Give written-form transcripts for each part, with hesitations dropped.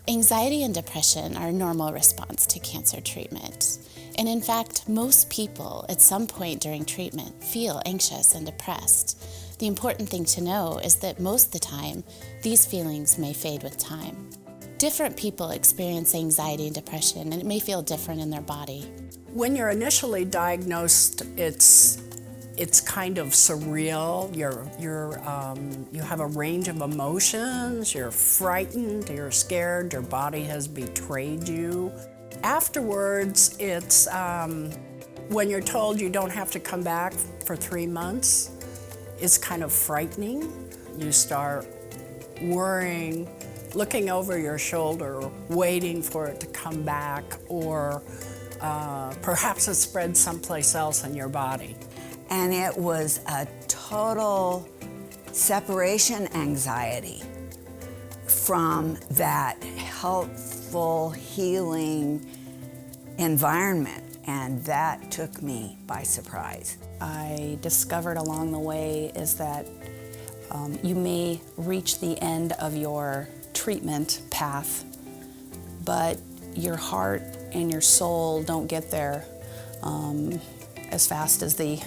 Anxiety and depression are a normal response to cancer treatment. And in fact, most people at some point during treatment feel anxious and depressed. The important thing to know is that most of the time, these feelings may fade with time. Different people experience anxiety and depression, and it may feel different in their body. When you're initially diagnosed, it's kind of surreal. You have a range of emotions. You're frightened, you're scared, your body has betrayed you. Afterwards, it's when you're told you don't have to come back for 3 months, it's kind of frightening. You start worrying, looking over your shoulder, waiting for it to come back, or perhaps it spread someplace else in your body. And it was a total separation anxiety from that healthful, healing environment, and that took me by surprise. I discovered along the way is that you may reach the end of your treatment path, but your heart and your soul don't get there as fast as the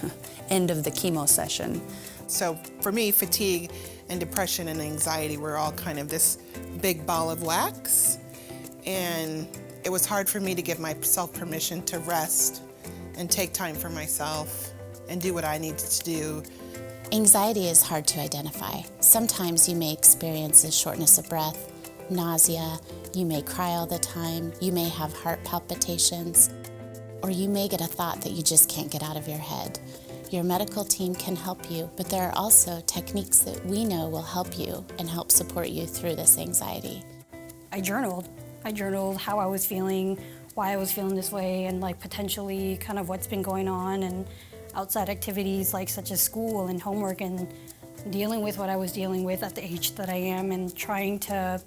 end of the chemo session. So for me, fatigue and depression and anxiety were all kind of this big ball of wax, and it was hard for me to give myself permission to rest and take time for myself and do what I needed to do. Anxiety is hard to identify. Sometimes you may experience a shortness of breath, nausea, you may cry all the time, you may have heart palpitations, or you may get a thought that you just can't get out of your head. Your medical team can help you, but there are also techniques that we know will help you and help support you through this anxiety. I journaled. I journaled how I was feeling, why I was feeling this way, and like potentially kind of what's been going on, and outside activities like such as school and homework, and dealing with what I was dealing with at the age that I am, and trying to,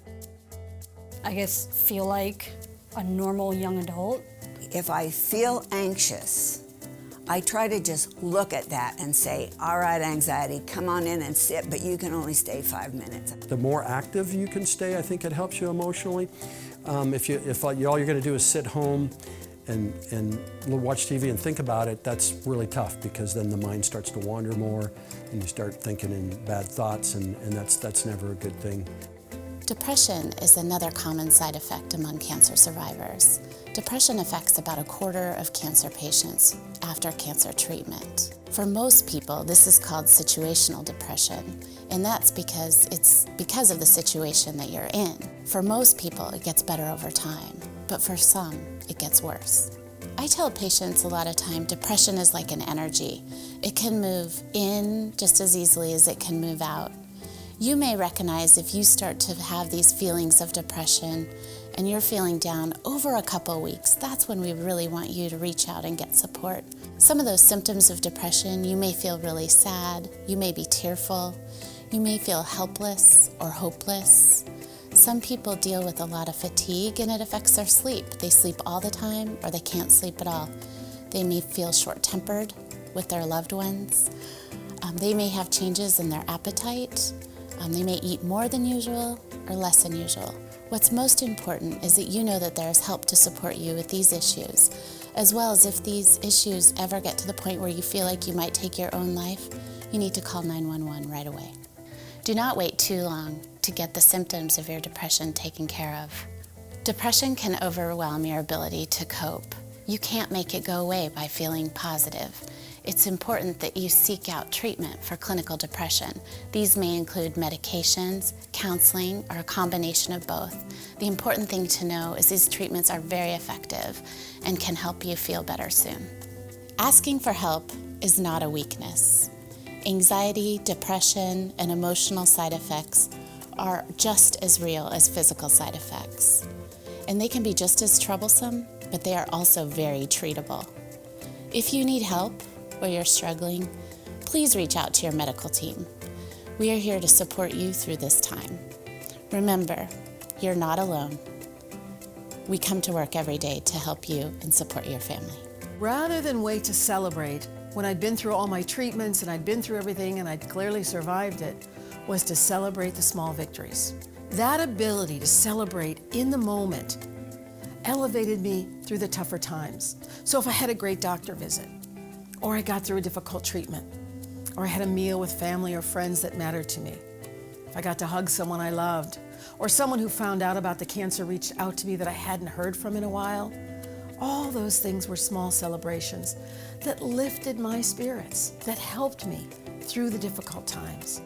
I guess, feel like a normal young adult. If I feel anxious, I try to just look at that and say, all right, anxiety, come on in and sit, but you can only stay 5 minutes. The more active you can stay, I think it helps you emotionally. If all you're going to do is sit home and watch TV and think about it, that's really tough, because then the mind starts to wander more and you start thinking in bad thoughts, and that's never a good thing. Depression is another common side effect among cancer survivors. Depression affects about 1/4 of cancer patients after cancer treatment. For most people, this is called situational depression, and that's because it's because of the situation that you're in. For most people, it gets better over time, but for some, it gets worse. I tell patients a lot of time, depression is like an energy. It can move in just as easily as it can move out. You may recognize if you start to have these feelings of depression and you're feeling down over a couple weeks, that's when we really want you to reach out and get support. Some of those symptoms of depression, you may feel really sad, you may be tearful, you may feel helpless or hopeless. Some people deal with a lot of fatigue and it affects their sleep. They sleep all the time or they can't sleep at all. They may feel short-tempered with their loved ones. They may have changes in their appetite. They may eat more than usual or less than usual. What's most important is that you know that there's help to support you with these issues, as well as if these issues ever get to the point where you feel like you might take your own life, you need to call 911 right away. Do not wait too long to get the symptoms of your depression taken care of. Depression can overwhelm your ability to cope. You can't make it go away by feeling positive. It's important that you seek out treatment for clinical depression. These may include medications, counseling, or a combination of both. The important thing to know is these treatments are very effective and can help you feel better soon. Asking for help is not a weakness. Anxiety, depression, and emotional side effects are just as real as physical side effects. And they can be just as troublesome, but they are also very treatable. If you need help, or you're struggling, please reach out to your medical team. We are here to support you through this time. Remember, you're not alone. We come to work every day to help you and support your family. Rather than wait to celebrate, when I'd been through all my treatments and I'd been through everything and I'd clearly survived it, was to celebrate the small victories. That ability to celebrate in the moment elevated me through the tougher times. So if I had a great doctor visit, or I got through a difficult treatment, or I had a meal with family or friends that mattered to me, if I got to hug someone I loved, or someone who found out about the cancer reached out to me that I hadn't heard from in a while, all those things were small celebrations that lifted my spirits, that helped me through the difficult times.